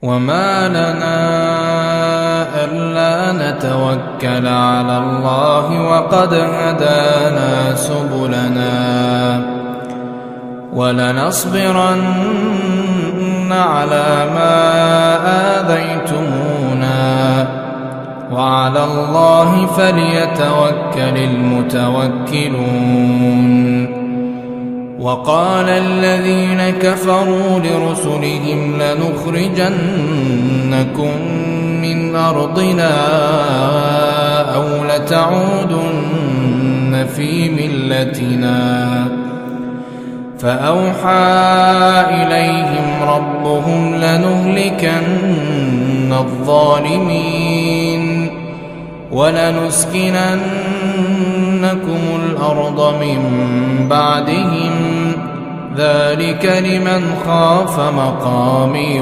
وما لنا ألا نتوكل على الله وقد هدانا سبلنا ولنصبرن على ما آذيتمونا وعلى الله فليتوكل المتوكلون. وقال الذين كفروا لرسلهم لنخرجنكم من أرضنا أو لتعودن في ملتنا فأوحى إليهم ربهم لنهلكن الظالمين ولنسكننكم الأرض من بعدهم ذلك لمن خاف مقامي